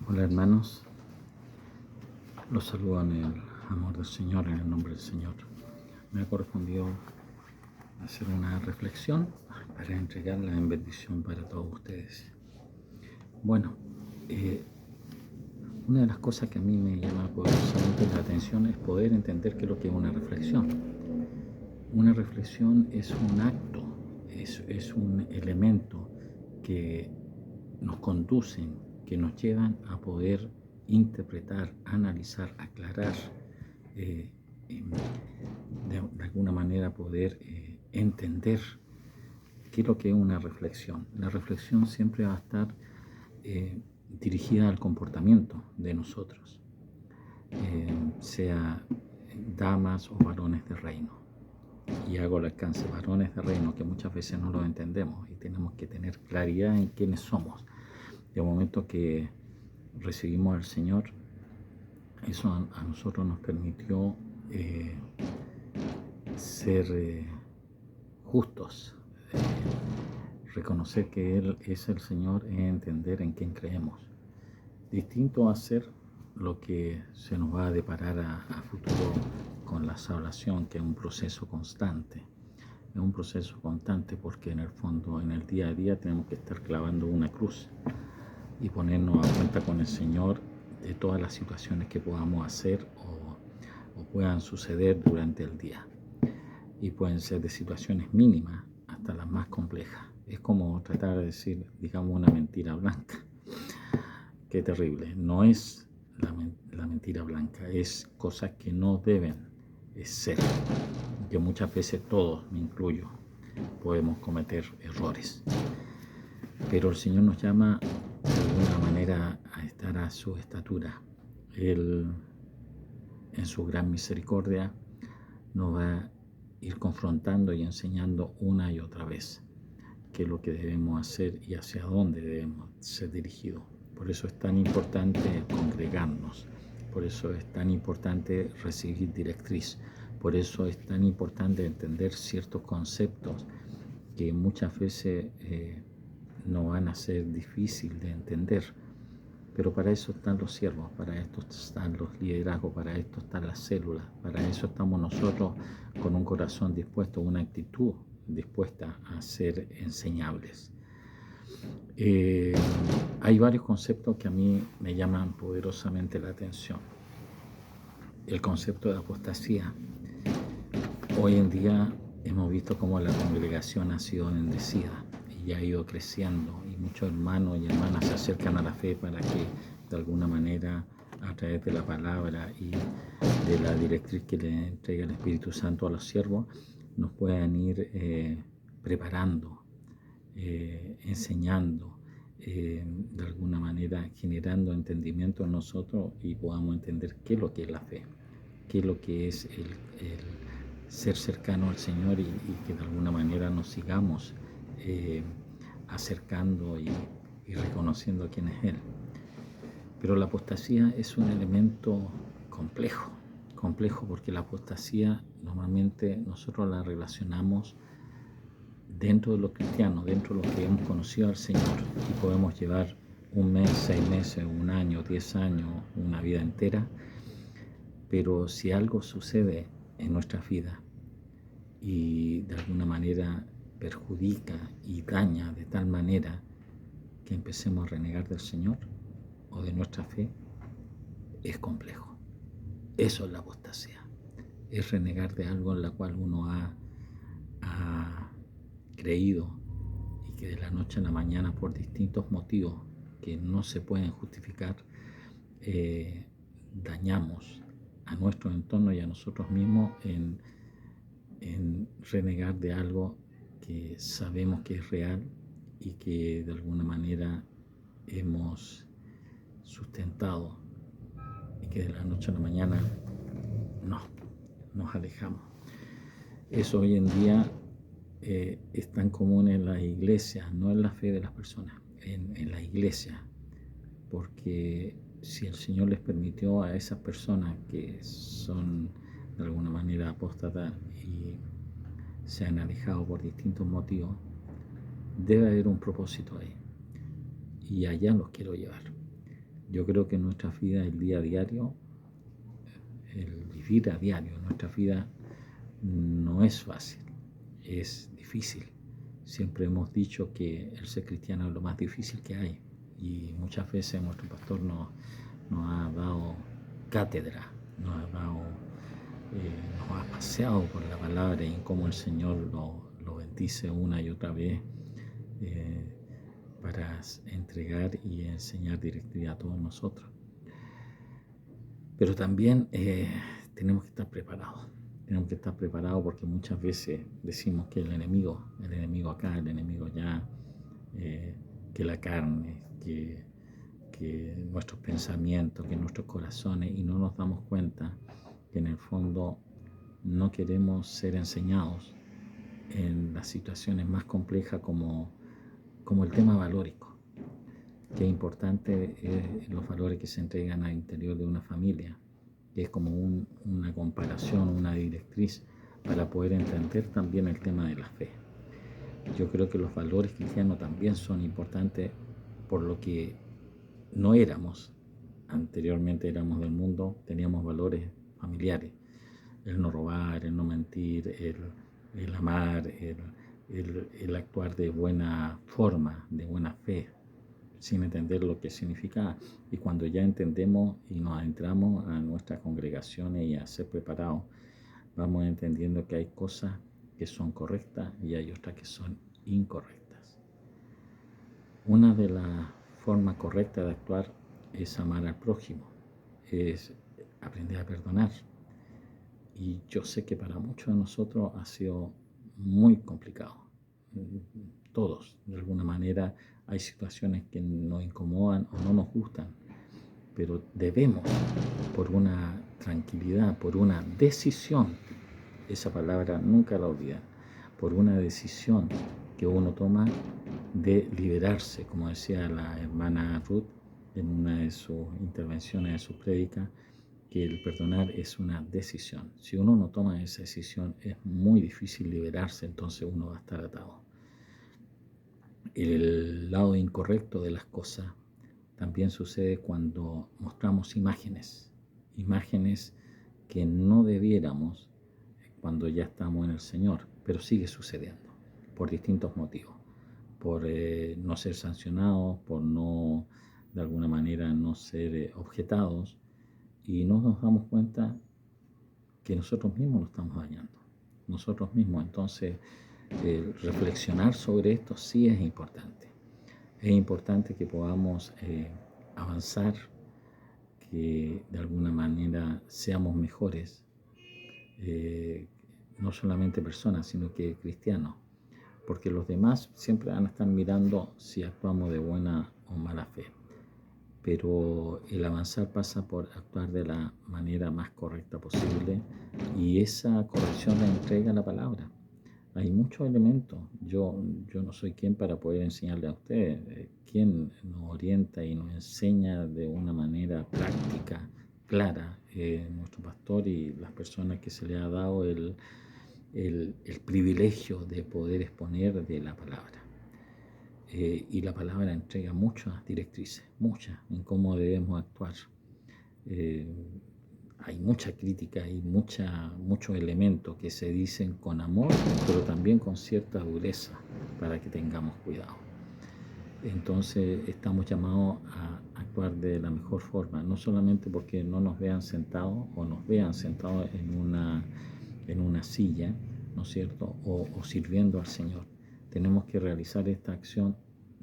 Hola hermanos, los saludo en el amor del Señor, en el nombre del Señor. Me ha correspondido hacer una reflexión para entregarla en bendición para todos ustedes. Bueno, una de las cosas que a mí me llama poderosamente la atención es poder entender qué es lo que es una reflexión. Una reflexión es un acto, es un elemento que nos conducen, que nos llevan a poder interpretar, analizar, aclarar, de alguna manera poder entender qué es lo que es una reflexión. La reflexión siempre va a estar dirigida al comportamiento de nosotros, sea damas o varones de reino. Y hago el alcance, varones de reino, que muchas veces no lo entendemos y tenemos que tener claridad en quiénes somos. De momento que recibimos al Señor, eso a nosotros nos permitió ser justos, reconocer que Él es el Señor y entender en quién creemos. Distinto a ser lo que se nos va a deparar a futuro con la salvación, que es un proceso constante. Es un proceso constante porque en el fondo, en el día a día, tenemos que estar clavando una cruz y ponernos a cuenta con el Señor de todas las situaciones que podamos hacer o puedan suceder durante el día. Y pueden ser de situaciones mínimas hasta las más complejas. Es como tratar de decir, digamos, una mentira blanca. Qué terrible. No es la mentira blanca, es cosas que no deben ser. Que muchas veces todos, me incluyo, podemos cometer errores. Pero el Señor nos llama de alguna manera a estar a su estatura. Él, en su gran misericordia, nos va a ir confrontando y enseñando una y otra vez qué es lo que debemos hacer y hacia dónde debemos ser dirigidos. Por eso es tan importante congregarnos, por eso es tan importante recibir directriz, por eso es tan importante entender ciertos conceptos que muchas veces no van a ser difíciles de entender, pero para eso están los siervos, para esto están los liderazgos, para esto están las células, para eso estamos nosotros con un corazón dispuesto, una actitud dispuesta a ser enseñables. Hay varios conceptos que a mí me llaman poderosamente la atención. El concepto de apostasía. Hoy en día hemos visto cómo la congregación ha sido bendecida y ha ido creciendo, y muchos hermanos y hermanas se acercan a la fe para que de alguna manera, a través de la palabra y de la directriz que le entrega el Espíritu Santo a los siervos, nos puedan ir preparando, enseñando, de alguna manera generando entendimiento en nosotros y podamos entender qué es lo que es la fe, qué es lo que es el ser cercano al Señor y que de alguna manera nos sigamos acercando y reconociendo quién es Él. Pero la apostasía es un elemento complejo porque la apostasía normalmente nosotros la relacionamos dentro de los cristianos, dentro de los que hemos conocido al Señor, y podemos llevar un mes, 6 meses, un año, 10 años, una vida entera, pero si algo sucede en nuestra vida y de alguna manera perjudica y daña de tal manera que empecemos a renegar del Señor o de nuestra fe, es complejo. Eso es la apostasía, es renegar de algo en la cual uno ha creído y que de la noche a la mañana, por distintos motivos que no se pueden justificar, dañamos a nuestro entorno y a nosotros mismos en renegar de algo que sabemos que es real y que de alguna manera hemos sustentado, y que de la noche a la mañana nos alejamos. Eso hoy en día es tan común en las iglesias, no en la fe de las personas, en la iglesia, porque si el Señor les permitió a esas personas que son de alguna manera apóstatas y se han alejado por distintos motivos, debe haber un propósito ahí, y allá los quiero llevar. Yo creo que nuestra vida, el día a diario, el vivir a diario, nuestra vida no es fácil, es difícil. Siempre hemos dicho que el ser cristiano es lo más difícil que hay, y muchas veces nuestro pastor nos ha dado cátedra, nos ha paseado por la palabra y cómo el Señor lo bendice una y otra vez eh, para entregar y enseñar directriz a todos nosotros. Pero también tenemos que estar preparados. Tenemos que estar preparados porque muchas veces decimos que el enemigo acá, el enemigo allá, que la carne, que nuestros pensamientos, que nuestros corazones, y no nos damos cuenta que en el fondo no queremos ser enseñados en las situaciones más complejas como el tema valórico. Qué importante es los valores que se entregan al interior de una familia, que es como una comparación, una directriz para poder entender también el tema de la fe. Yo creo que los valores cristianos también son importantes por lo que no éramos. Anteriormente éramos del mundo, teníamos valores familiares, el no robar, el no mentir, el amar, el actuar de buena forma, de buena fe, sin entender lo que significa. Y cuando ya entendemos y nos adentramos a nuestras congregaciones y a ser preparados, vamos entendiendo que hay cosas que son correctas y hay otras que son incorrectas. Una de las formas correctas de actuar es amar al prójimo, es aprender a perdonar. Y yo sé que para muchos de nosotros ha sido muy complicado. Todos, de alguna manera, hay situaciones que nos incomodan o no nos gustan, pero debemos, por una tranquilidad, por una decisión, esa palabra nunca la olvidan, por una decisión que uno toma de liberarse, como decía la hermana Ruth en una de sus intervenciones, de sus prédicas, que el perdonar es una decisión. Si uno no toma esa decisión, es muy difícil liberarse, entonces uno va a estar atado. El lado incorrecto de las cosas también sucede cuando mostramos imágenes que no debiéramos cuando ya estamos en el Señor, pero sigue sucediendo por distintos motivos, por no ser sancionados, por no, de alguna manera, no ser objetados, y no nos damos cuenta que nosotros mismos lo estamos dañando, nosotros mismos. Entonces, reflexionar sobre esto sí es importante. Es importante que podamos avanzar, que de alguna manera seamos mejores, no solamente personas, sino que cristianos, porque los demás siempre van a estar mirando si actuamos de buena o mala fe. Pero el avanzar pasa por actuar de la manera más correcta posible, y esa corrección la entrega la palabra. Hay muchos elementos. Yo no soy quien para poder enseñarle a ustedes. Quien nos orienta y nos enseña de una manera práctica, clara, nuestro pastor y las personas que se le ha dado el privilegio de poder exponer de la palabra. Y la palabra entrega muchas directrices, muchas, en cómo debemos actuar. Hay mucha crítica y muchos elementos que se dicen con amor, pero también con cierta dureza, para que tengamos cuidado. Entonces estamos llamados a actuar de la mejor forma, no solamente porque no nos vean sentados o nos vean sentados en una silla, ¿no es cierto?, o sirviendo al Señor. Tenemos que realizar esta acción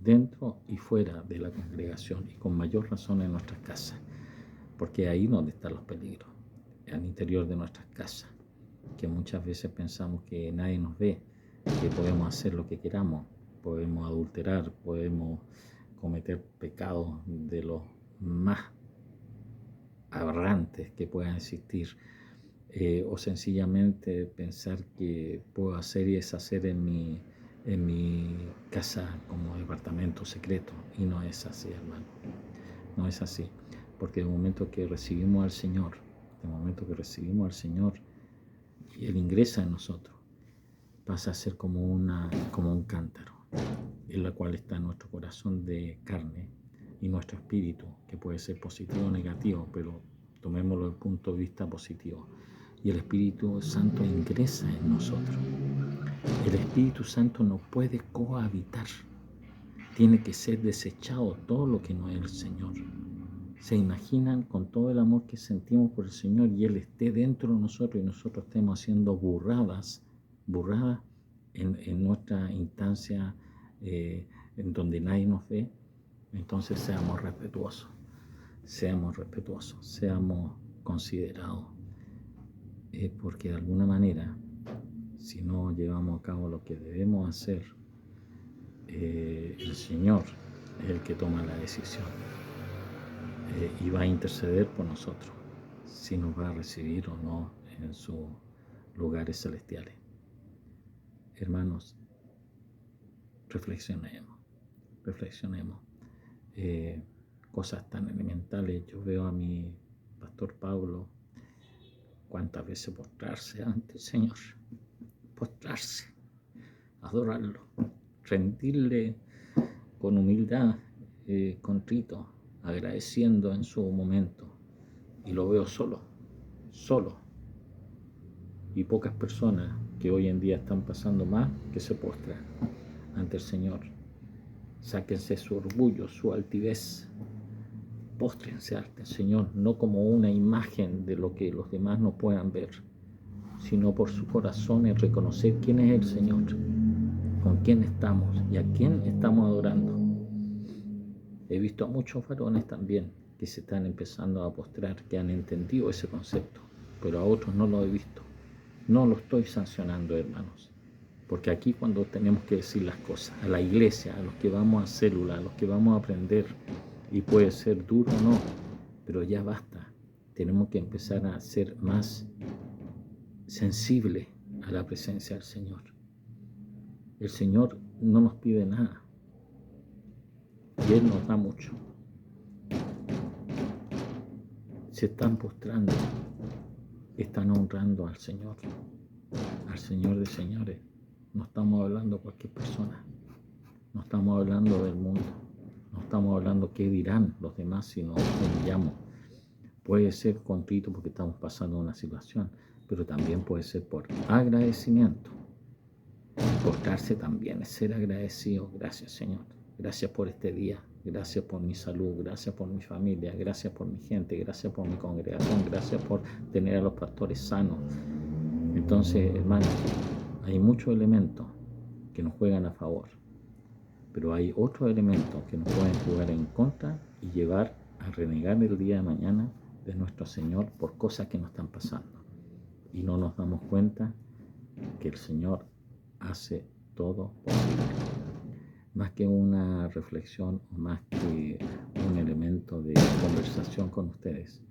dentro y fuera de la congregación, y con mayor razón en nuestras casas, porque ahí donde están los peligros, al interior de nuestras casas, que muchas veces pensamos que nadie nos ve, que podemos hacer lo que queramos, podemos adulterar, podemos cometer pecados de los más aberrantes que puedan existir, o sencillamente pensar que puedo hacer y deshacer en mi casa como departamento secreto, y no es así, hermano, no es así, porque el momento que recibimos al Señor, y Él ingresa en nosotros, pasa a ser como un cántaro, en la cual está nuestro corazón de carne, y nuestro espíritu, que puede ser positivo o negativo, pero tomémoslo desde el punto de vista positivo. Y el Espíritu Santo ingresa en nosotros. El Espíritu Santo no puede cohabitar. Tiene que ser desechado todo lo que no es el Señor. Se imaginan con todo el amor que sentimos por el Señor y Él esté dentro de nosotros y nosotros estemos haciendo burradas en nuestra instancia en donde nadie nos ve. Entonces seamos respetuosos, seamos considerados, porque de alguna manera, si no llevamos a cabo lo que debemos hacer, el Señor es el que toma la decisión y va a interceder por nosotros, si nos va a recibir o no en sus lugares celestiales. Hermanos, reflexionemos. Cosas tan elementales. Yo veo a mi pastor Pablo cuántas veces postrarse ante el Señor, postrarse, adorarlo, rendirle con humildad, contrito, agradeciendo en su momento. Y lo veo solo, y pocas personas que hoy en día están pasando más que se postran ante el Señor. Sáquense su orgullo, su altivez, póstrense ante el Señor, no como una imagen de lo que los demás no puedan ver, sino por su corazón en reconocer quién es el Señor, con quién estamos y a quién estamos adorando. He visto a muchos varones también que se están empezando a postrar, que han entendido ese concepto, pero a otros no lo he visto. No lo estoy sancionando, hermanos, porque aquí cuando tenemos que decir las cosas, a la iglesia, a los que vamos a célula, a los que vamos a aprender, y puede ser duro o no, pero ya basta. Tenemos que empezar a ser más sensibles a la presencia del Señor. El Señor no nos pide nada y Él nos da mucho. Se están postrando, están honrando al Señor de señores. No estamos hablando de cualquier persona, no estamos hablando del mundo, no estamos hablando qué dirán los demás si nos humillamos. Puede ser contrito porque estamos pasando una situación, pero también puede ser por agradecimiento. Postrarse también es ser agradecido. Gracias, Señor. Gracias por este día. Gracias por mi salud. Gracias por mi familia. Gracias por mi gente. Gracias por mi congregación. Gracias por tener a los pastores sanos. Entonces, hermanos, hay muchos elementos que nos juegan a favor, pero hay otros elementos que nos pueden jugar en contra y llevar a renegar el día de mañana de nuestro Señor por cosas que nos están pasando. Y no nos damos cuenta que el Señor hace todo posible. Más que una reflexión, más que un elemento de conversación con ustedes,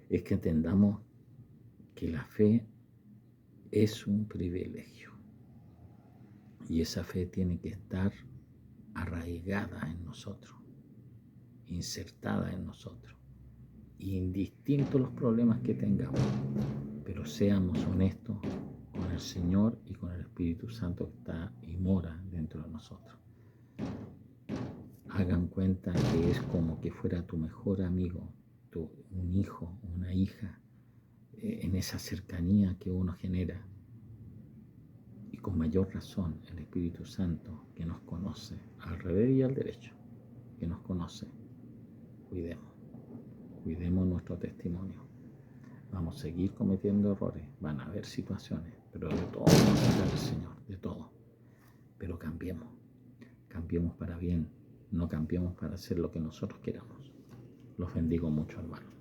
es que entendamos que la fe es un privilegio y esa fe tiene que estar arraigada en nosotros, insertada en nosotros, indistintos los problemas que tengamos, pero seamos honestos con el Señor y con el Espíritu Santo que está y mora dentro de nosotros. Hagan cuenta que es como que fuera tu mejor amigo, un hijo, una hija, en esa cercanía que uno genera. Y con mayor razón el Espíritu Santo que nos conoce al revés y al derecho, que nos conoce. Cuidemos nuestro testimonio. Vamos a seguir cometiendo errores, van a haber situaciones, pero de todo vamos a hablar del Señor, de todo. Pero cambiemos para bien, no cambiemos para hacer lo que nosotros queramos. Los bendigo mucho, hermanos.